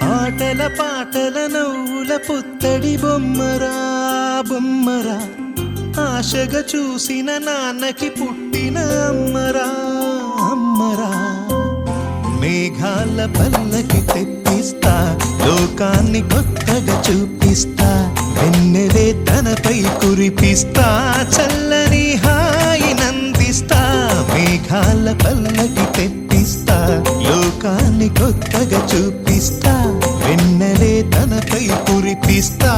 ఆటల పాటల నవ్వుల పుత్తడి బొమ్మరా బొమ్మరా, ఆశగా చూసిన నాన్నకి పుట్టిన అమ్మరా అమ్మరా. మేఘాల పల్లకి తెప్పిస్తా, లోకాన్ని కొత్తగా చూపిస్తా, వెన్నెలే తనపై కురిపిస్తా, చల్లని హాయి నందిస్తా. మేఘాల పల్లకి తెప్పిస్తా, లోకాన్ని కొత్తగా చూపిస్తా, వెన్నెలే తనపై కురిపిస్తా,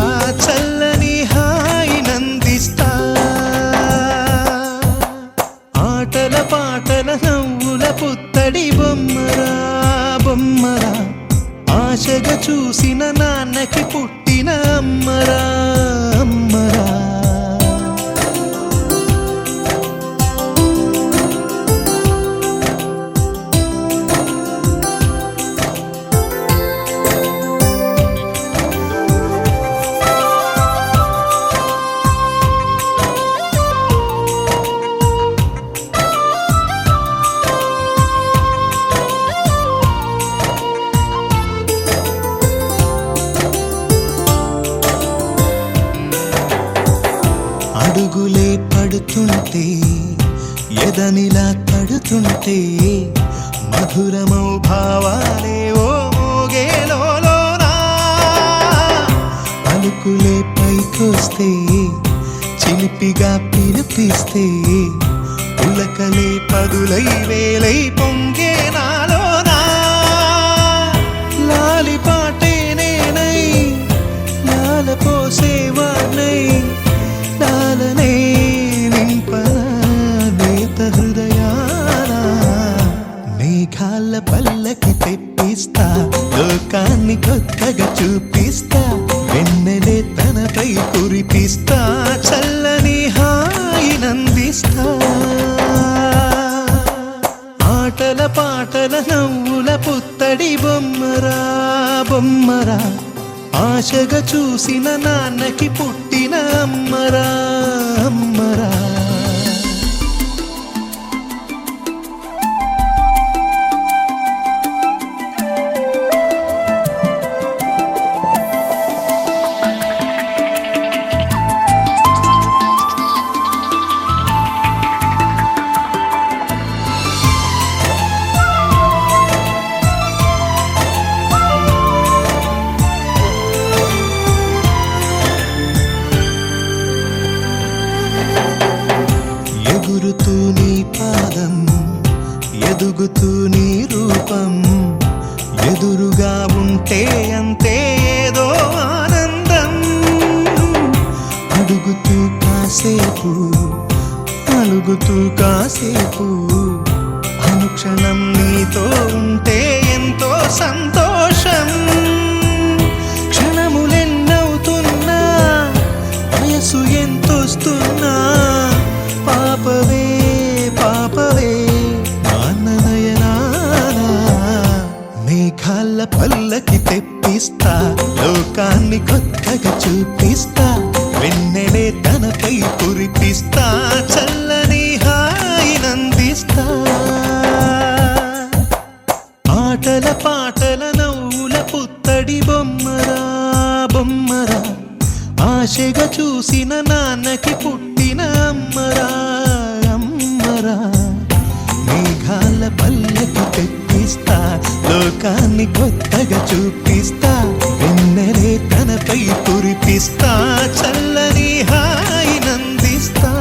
చల్లని హాయి నందిస్తా. ఆటల పాటల నవ్వుల పుత్తడి బొమ్మరా బొమ్మరా, ఆశగా చూసిన నాన్నకి పుట్టిన అమ్మరా అమ్మరా. అడుగులే పడుతుంటే, ఎదనిలా తడుతుంటే, మధురమౌ భావాలే ఓ మోగేలోనా. పలుకులే పైకొస్తే, చిలిపిగా పిలిపిస్తే, పులకలే పదులై వేలై పొంగే నాలోనా. లాలి పాటే నేనై, లాల పోసేవాణ్ణై, లాలనే నింపనా నేత హృదయాన. మేఘాల పల్లకి తెప్పిస్తా, లోకాన్ని కొత్తగా చూపిస్తా, వెన్నెలే తనపై కురిపిస్తా, చల్లని హాయి నందిస్తా. ఆటల పాటల నవ్వుల పుత్తడి బొమ్మరా బొమ్మరా, ఆశగా చూసిన నాన్నకి పుట్టిన అమ్మరా అమ్మరా. ఎగురుతూ నీ పాదం, ఎదుగుతూ నీ రూపం, ఎదురుగా ఉంటే అంతే ఏదో ఆనందం. అడుగుతూ కాసేపు, అలుగుతూ కాసేపు, అనుక్షణం నీతో ఉంటే ఎంతో సంతోషం. క్షణములెన్నవుతున్నా, వయసు ఎంతొస్తున్నా, పాపవే పాపవే నాన్ననయనానా. మేఘాల పల్లకి తెప్పిస్తా, లోకాన్ని కొత్తగా చూపిస్తా, వెన్నెలే తనపై కురిపిస్తా, చల్లని హాయి నందిస్తా. ఆటల పాటల నవ్వుల పుత్తడి బొమ్మరా బొమ్మరా, ఆశగా చూసిన నాన్నకి పుట్టిన అమ్మరా అమ్మరా. మేఘాల పల్లకి తెప్పిస్తా, లోకాన్ని కొత్తగా చూపిస్తా, వెన్నెలే తనపై నీపై కురిపిస్తా చల్లని హాయి నందిస్తా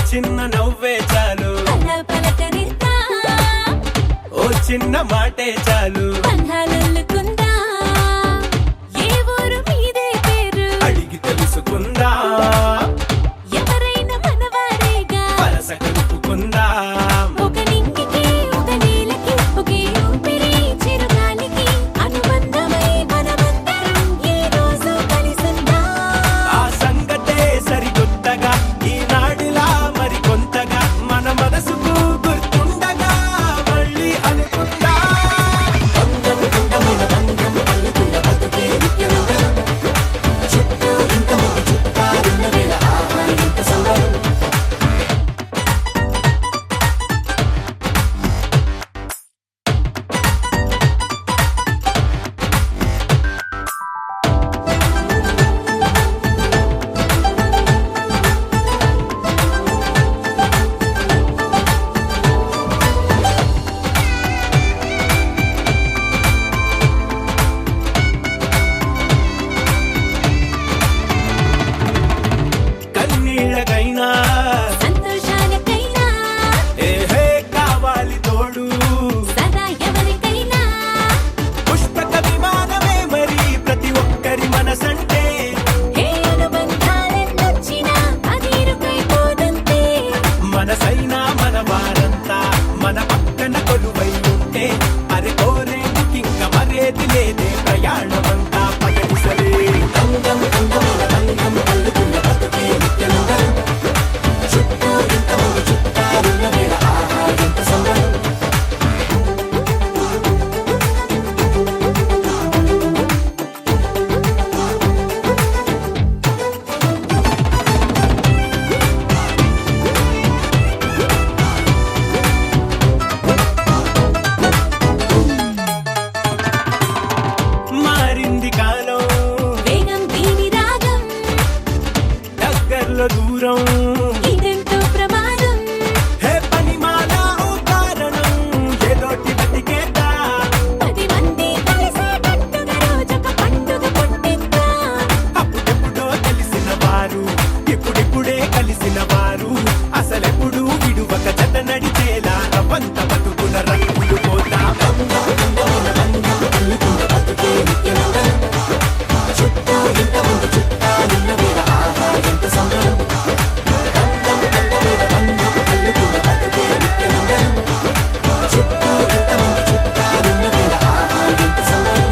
చిన్న నవ్వే చాలు ఓ చిన్న మాటే చాలు అడిగి తెలుసుకుందా ఎవరైనా మనవారేగా వరస కలుపుకుందా ఒక నింగికి ఒక నీలకి ఒకే ఊపిరి చిరుగాలికి అనుబంధమై మనమందరం ఈ రోజు కలిసుందా ఆ సంగతే సరికొత్తగా ఈనాడిలా మరి కొంతగా మన మనసుకు గుర్తుండగా మళ్ళీ అనుకుందా బంధం బంధమైన బంధం అల్లుకున్న బతుకే నిత్యనందం చుట్టూ ఇంతమంది చుట్టాలున్న వేళ ఆహా ఎంత సంబరం కన్నీళ్ళకైనా సంతోషాలకైనా ఏహే కావాలి తోడు సదా ఎవరికైనా పుష్పక విమానమే మరి ప్రతి ఒక్కరి మనసంటే ఏ అనుబంధాలెన్నొచ్చినా అది ఇరుకైపోదంతే మనసైనా మన వారంతా మన పక్కన కొలువై ఉంటే అరే కోరేందుకింక మరేది లేదే ప్రయాణమంతా పయనిసలే బంధం బంధమైన బంధం అల్లుకున్న బతుకే నిత్యనందం చుట్టూ ఇంతమంది చుట్టాలున్న వేళ ఆహా ఎంత సంబరం మారింది కాలం వేగం దీని రాగం దగ్గరలో దూరం ఇదెంతో ప్రమాదం హే పనిమాల ఓ కారణం ఏదోటి బతికేదా 10 మంది కలిసేటట్టుగా రోజొక పండుగ పుట్టిద్దా అప్పుడెప్పుడో తెలిసిన వారు ఇప్పుడిప్పుడే కలిసిన వారు అసలెప్పుడు విడువక జత నడిచేలా రవంత బతుకుల రంగులు పోతా బంధం బంధమైన బంధం అల్లుకున్న బతుకే నిత్యనందం చుట్టూ ఇంతమంది చుట్టాలున్న వేళ ఆహా ఎంత సంబరం బంధం బంధమైన బంధం అల్లుకున్న బతుకే నిత్యనందం చుట్టూ ఇంతమంది చుట్టాలున్న వేళ ఆహా ఎంత సంబరం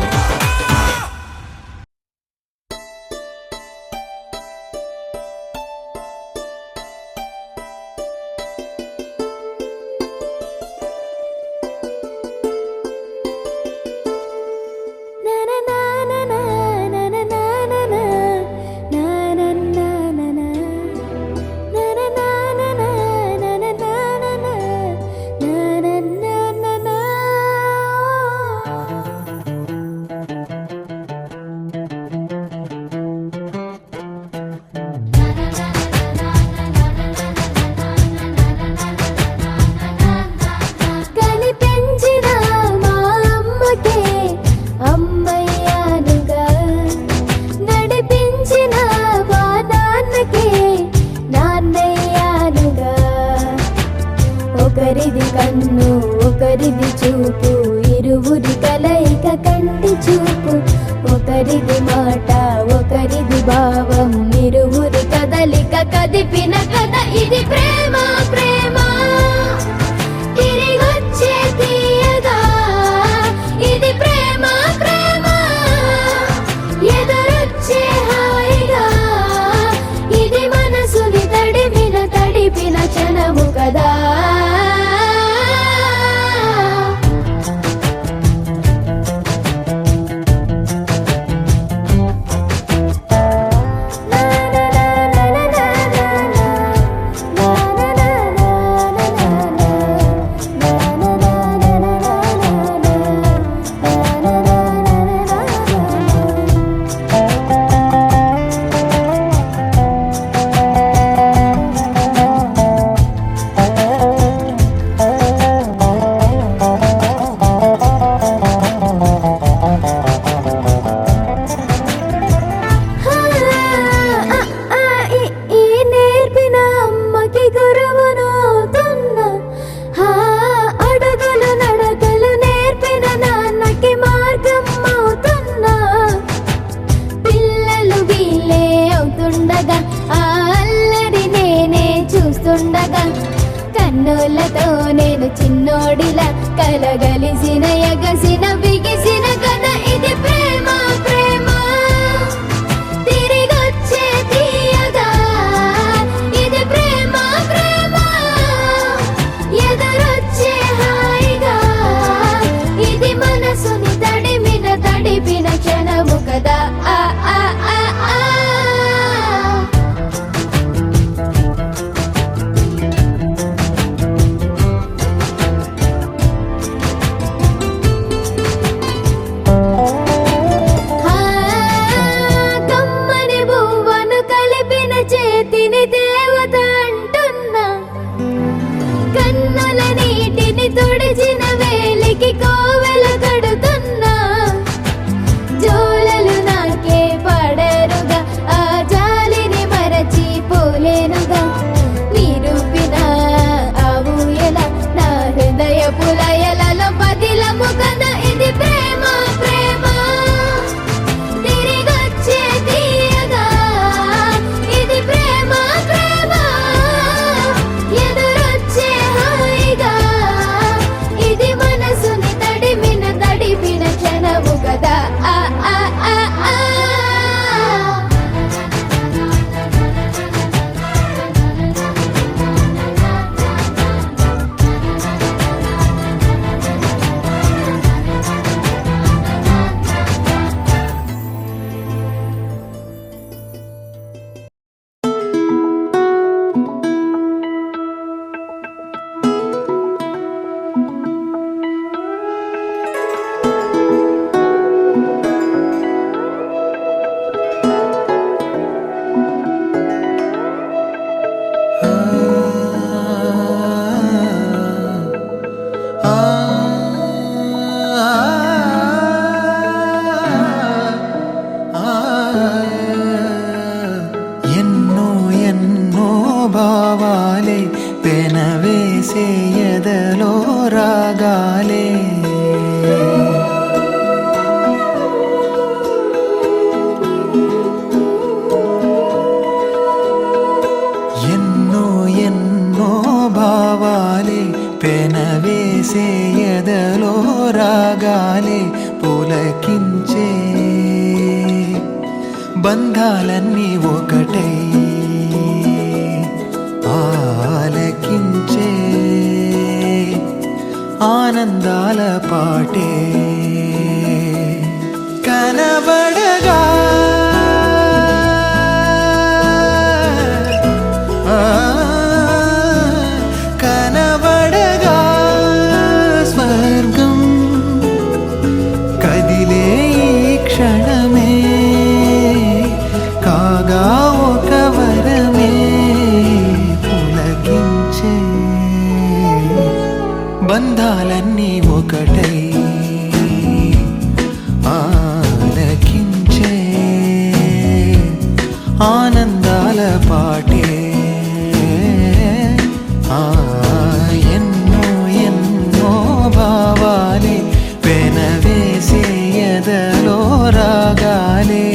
కనిపించిన మా అమ్మకే అమ్మయ్యానుగా నడిపించిన మా నాన్నకే నాన్నయ్యానుగా ఒకరిది కన్ను ఒకరిది చూపు ఇరువురి కలయిక కంటి చూపు ఒకరిది మాట ఒకరిది భావం ఇరువురి కదలిక కదిపిన కథ తడిపిన క్షణము కదా. కన్నులతో నేను చిన్నోడిలా కలగలిసిన ఎగసిన బిగిసిన కథ ఇది ప్రేమ ప్రేమ తిరిగొచ్చే తీయగా ఇది ప్రేమ ప్రేమ ఎదురొచ్చే హాయిగా ఇది మనసుని తడిపిన క్షణము కదా. ఆ ఆ ఆ ఆ చేతిని దేవత అంటున్నా కన్నుల నీటిని తుడిచిన వేలికి కోవెల కడుతున్నా జోలలు నాకే పడరుగా ఆ జాలిని మరచి పోలేనుగా నిరూపిన ఆ ఊయల నా హృదయ పులయలలో పదిలము కదా ఇది ప్రేమ ప్రేమ తిరిగొచ్చే తీయగా ఇది ప్రేమ ప్రేమ ఎదురొచ్చే హాయిగా ఇది మనసుని తడిపిన క్షణము కదా. ఆ ఆ ఆ ఆ భావాలే పెనవేసే ఎదలో రాగాలే ఎన్నో ఎన్నో భావాలే పెనవేసే ఎదలో రాగాలే పులకించే బంధాలన్నీ ఒకటై ఆలకించే ఆనందాల పాటే కనబడగా కనబడగా స్వర్గం కదిలే ఈ క్షణమే కాగా ఒక వరమే పులకించే బంధాలన్నీ ఒకటై ఆలకించే ఆనందాల పాటే ఎన్నో ఎన్నో భావాలే పెనవేసే ఎదలో రాగాలే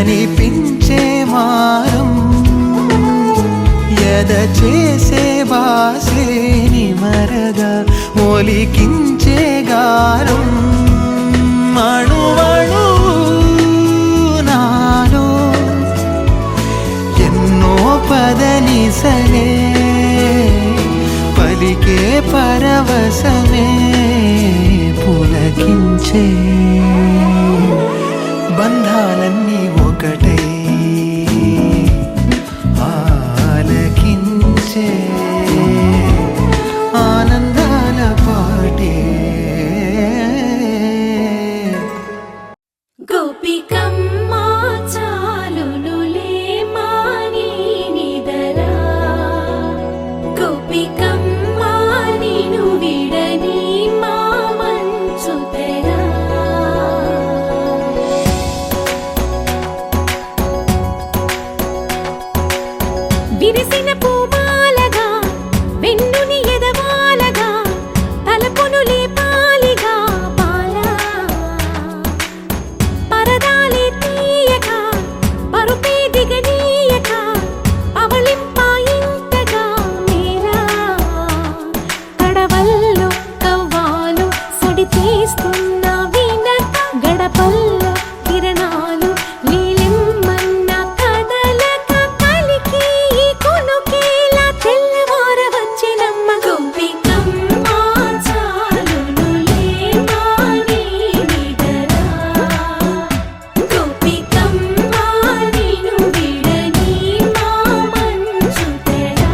కనిపించే మారం ఎద చేసే బాసే నిమరగా ఒలికించే గారం అణువణు నాలో ఎన్నో పదనిసలే పలికే పరవశమే పులకించే బంధాలన్నీ ఒకటై ఆలకించే ఆనందాల పాటే గోపికమ్మ చాలునులే మాని నిదరా గోపికమ్మ నిను విడని మా మంచు తెరా విరిసిన పూమాలగా వెన్నుని ఎదవాలగా తలపును లేపాలిగా బాలా పరదాలే తీయక పరుపే దిగనీయక అవళింపాయింతగా మేరా కడవల్లో కవ్వాలు సడి తీస్తున్న వీణత గడపల్లో కిరణాలు లీలిమ్మన్న కదలక కలికి ఈ కొనుకేలా తెల్లవార వచ్చినమ్మ గోపికమ్మ చాలునులే మాని నిదరా గోపికమ్మ నిను విడని మా మంచు తెరా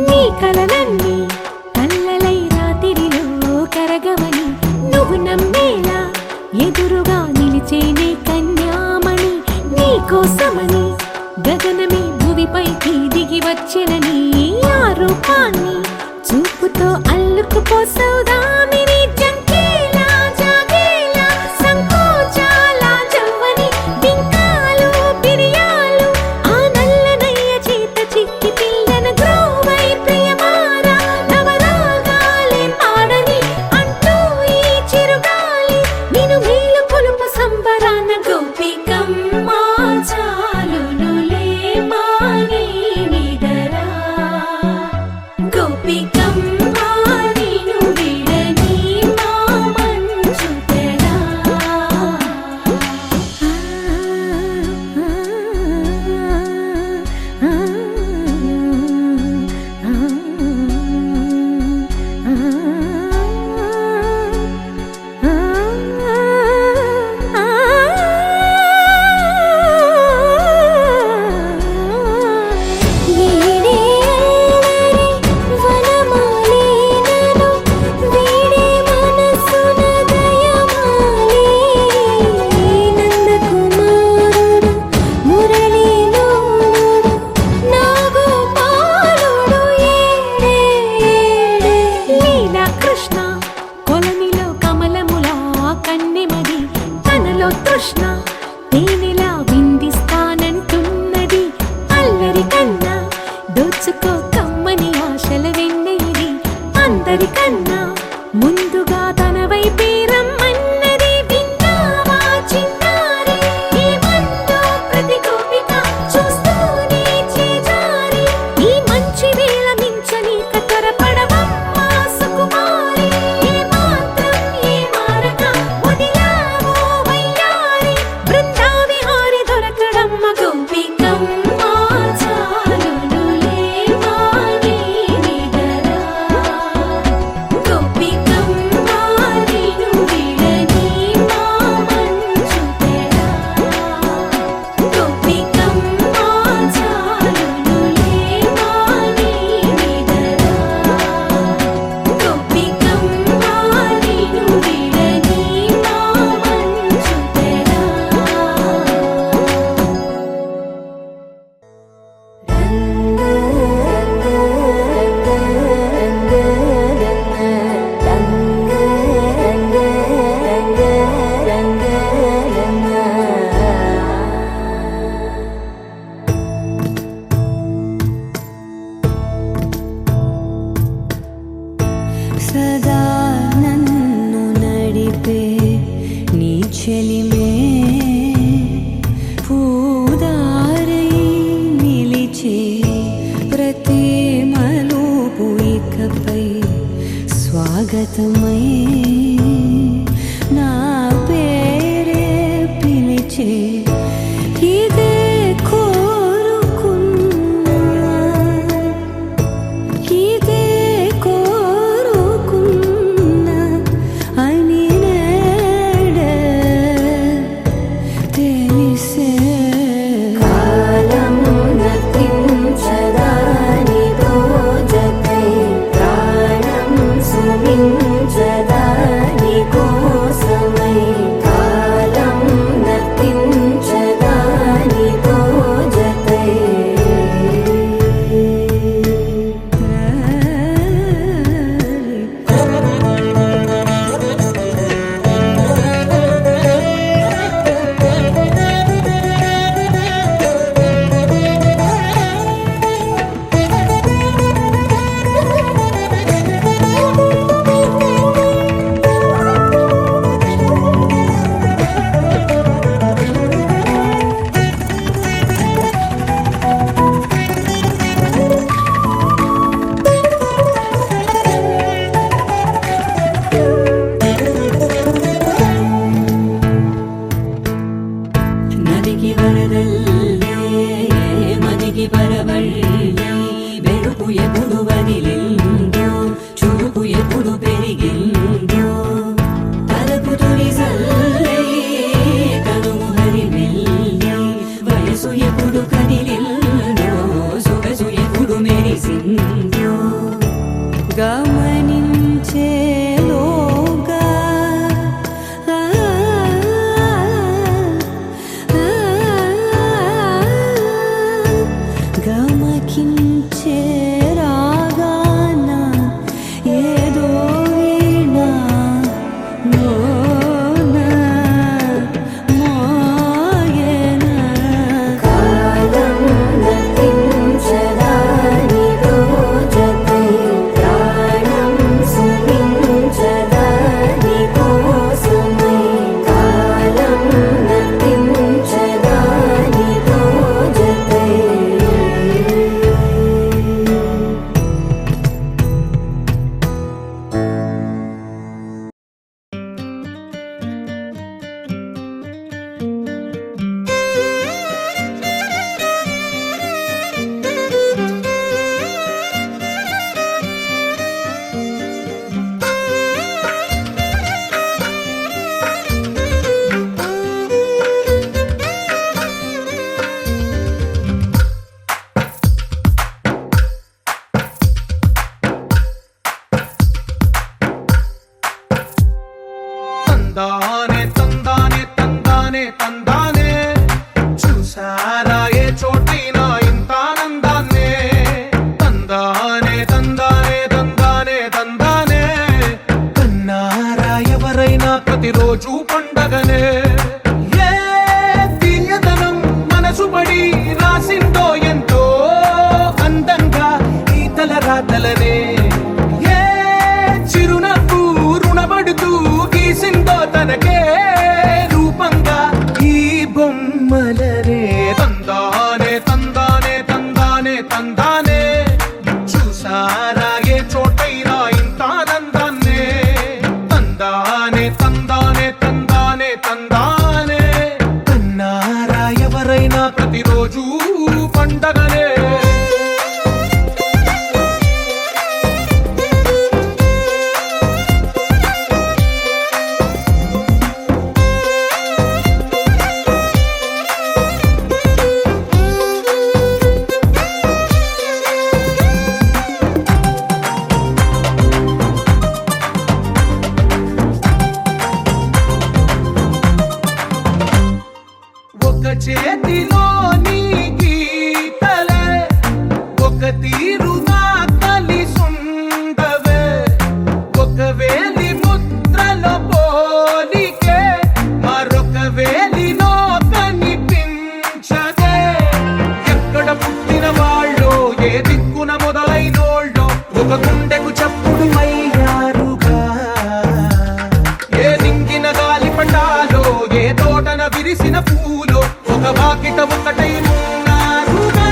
నీ కలలన్నీ కళ్ళలై రాత్రిలో కరగవని నువ్వు నమ్మేలా ఎదురుగా నిలిచేనే కన్యామణి నీ కోసమని గగనమే భువిపైకి దిగి వచ్చినని ఆ రూపాన్ని చూపుతో అల్లుకుపోసౌదామిని జంకేలా జాగేలా సంకోచాల జవ్వని బింకాలు బిరియాలు ఆ నల్లనయ్య చేత చిక్కి పిల్లన గ్రోవై ప్రియమారా నవరాగాలే పాడని అంటూ ఈ చిరుగాలి నిను మేలు కొలుపు సంబరాన గోపికమ్మ చాలునులే మాని నిదరా గోపికమ్మ నిను విడని మా మంచు తెరా కృష్ణ కొలనిలో కమలములా కన్నెమది తనలో తృష్ణ తేనెలా విందిస్తానంటున్నది అల్లరి కన్నా దోచుకో కమ్మని ఆశల వెన్నెయిది అందరికన్నా ముందుగా తన వైపే రమ్మన్నది విన్నావా చిన్నారి ఏమందో ప్రతి గోపిక చూస్తూనే చేజారి ఈ మంచి వేళ మించని కతరపడవమ్మా సుకుమారి ఏ మాత్రం ఏ మారక వదిలావో వయ్యారి బృందావిహారి శాశ్వతమై నా పేరే పిలిచే ఇదే కోరుకున్నా ఇదే కోరుకున్నా అని నేడే తెలిసే కాలం నతించదాని దోజకై ప్రాణం సుమించదాని కోసమై కాలం నతించదాని దోజకై నదికి వరదల్లే మదికి పరవళ్ళే వెలుపు ఎప్పుడు వదిలిందో చురుకు ఎప్పుడు పెరిగిందో తలపు తొలి సల్లే కనుము హరిమెల్లే వయసు ఎప్పుడు కదిలిందో సొగసు ఎప్పుడు మెరిసిందో గమనించేలోగా గమకించే రాగాన ఏదో వీణ మోన మోయన కాలం నతించదాని దోజకై ప్రాణం సుమించదాని కోసమై కాలం నతించదాని దోజకై తందానే తందానే తందానే తందానే చూసారా ఏ చోటైనా ఇంత ఆనందాన్నే తందానే తందానే తందానే తందానే కన్నారా ఎవరైనా ప్రతిరోజు పండగనే ఏ తీయదనం మనసు పడి రాసిందో ఎంతో అందంగా ఈ తలరాతలనే ఏ చిరునవ్వు రుణపడుతూ గీసిందో తనకే రూపంగా ఈ బొమ్మలనే తందానే తందానే తందానే తందానే చూసారా ఏ చోటైనా ఇంత ఆనందాన్నే తందానే తందానే తందానే తందానే కన్నారా ఎవరైనా ప్రతిరోజు పండగనే ఒక చేతిలో నీ గీతలే ఒక తీరుగా కలిసుండవే ఒక వేలి ముద్రలో పోలికే మరొక వేలిలో కనిపించదే ఎక్కడ పుట్టిన వాళ్ళో ఏ దిక్కున మొదలైనోళ్ళో ఒక గుండెకు చప్పుడు అయ్యారుగా ఏ నింగిన గాలి పటాలో ఏ తోటన విరిసిన పూలో ఒక వాకిట ఒకటై ఉన్నారుగా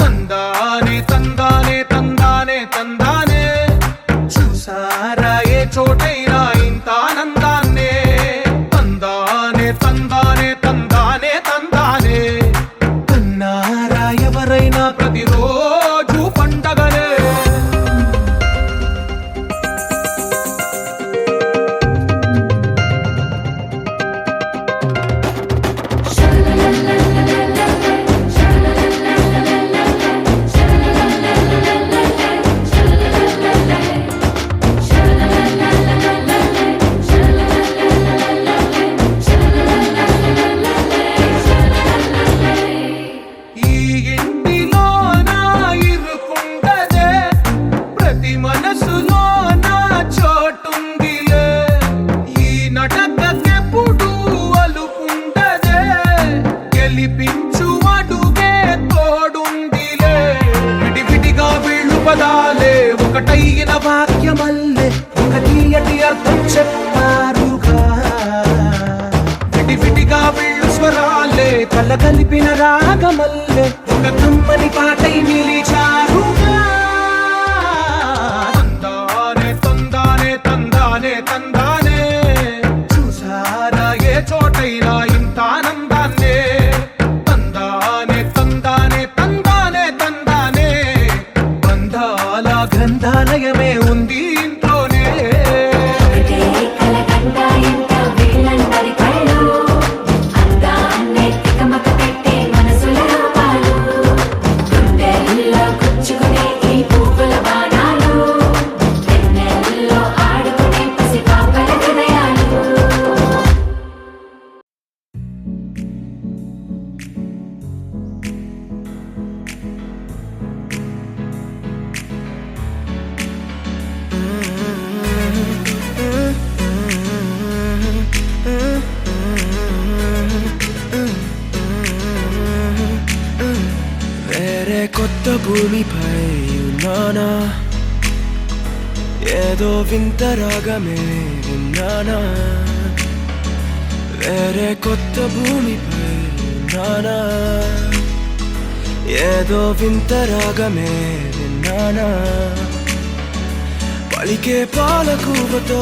తందానే తందానే తందానే తందానే తందానే తందానే తందానే కన్నారా ఎవరైనా ప్రతిరోజు పండగనే ఈ ఇంటిలోన ఇరుకుండదే ప్రతి మనసులోన చోటుందిలే ఈ నటకెప్పుడు అలుపుండదే గెలిపించు అడుగే తోడుందిలే విడివిడిగా వీళ్ళు పదాలే ఒకటైన వాక్యమల్లే ఒక తీయటి అర్థం చెప్పారుగా విడివిడిగా వీళ్ళు స్వరాలే కల కలిపిన రాగమల్లే ఒక కమ్మని పాటై నిలిచారుగా తందానే తందానే తందానే తందానే చూసారా ఏ చోటైనా ఇంత ఆనందాన్నే తందానే తందానే తందానే తందానే బంధాల గ్రంథాలయమే ఉంది ఇంట్లోనే ఒకటే కలకండ ఇంట వీళ్ళందరి కళ్ళు అందాన్నే తికమక పెట్టే మనసుల రూపాలు గుండెల్లో గుచ్చుకునే ఈ పువ్వుల బాణాలు వెన్నెల్లో ఆడుకునే పసిపాపల హృదయాలు వేరే కొత్త భూమిపై ఉన్నానా ఏదో వింత రాగమే విన్నానా వేరే కొత్త భూమిపై ఉన్నానా ఏదో వింత రాగమే విన్నానా పలికే పాల కూవతో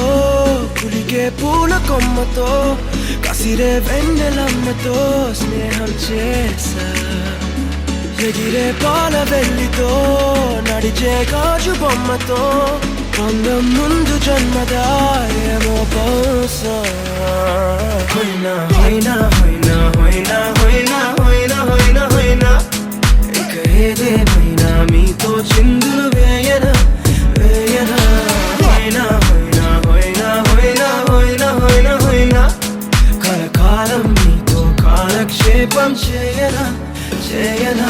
కులికే పూల కొమ్మతో కసిరే వెన్నెలమ్మతో స్నేహం చేసా ఎగిరే పాల వెల్లితో నడిచే గాజు బొమ్మతో అందం ముందు జన్మదా ఏమో బహుశా హోయినా హోయినా హోయినా హోయినా హోయినా హోయినా హోయినా హోయినా ఇక ఏదేమైనా మీతో చిందులు వేయనా వేయనా హోయినా హోయినా హోయినా హోయినా హోయినా హోయినా హోయినా కలకాలం మీతో కాలక్షేపం చేయనా చేయనా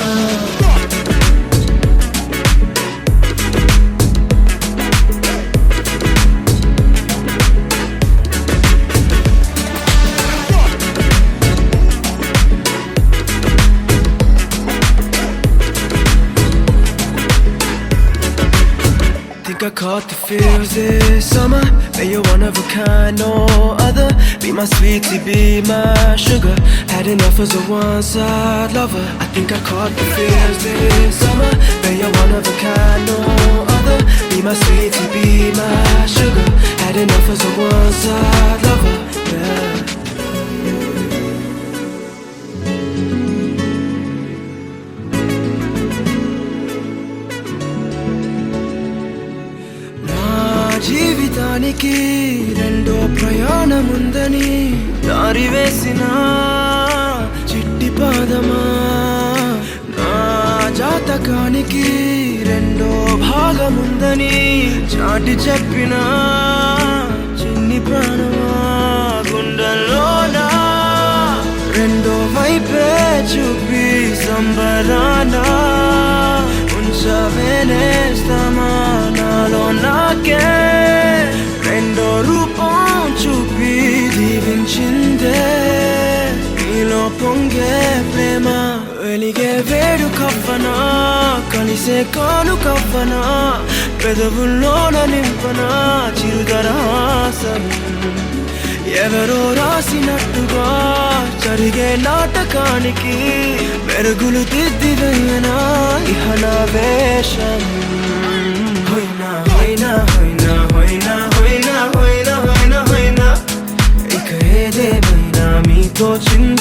Think I caught the feels this summer. But you're one of a kind, no other. Be my sweetie, be my sugar. Had enough as a one-side lover. I think I caught the feels this summer. But you're one of a kind, no other. Be my sweetie, be my sugar. Had enough as a one-side lover. Yeah. జీవితానికి రెండో ప్రయాణముందని దారి వేసిన చిట్టి పాదమా నా జాతకానికి రెండో భాగముందని చాటి చెప్పిన చిన్ని ప్రాణమా గుండెల్లోనా రెండో వైపే చూపి సంబరానా ఉంచవేనేస్తామా నాలో నాకే రెండో రూపం చూపి దీవించిందే నీలో పొంగే ప్రేమ వెలిగే వేడు కవ్వనా కలిసే కాను కవ్వనా పెదవుల్లోన నింపనా చిరుదరాసం ఎవరో రాసినట్టుగా జరిగే నాటకానికి మెరుగులు దిద్దివేయనా ఇహ నా వేషం హోయినా హోయినా హోయినా హోయినా హోయినా హోయినా హోయినా హోయినా ఇక ఏదేమైనా మీ తోచింది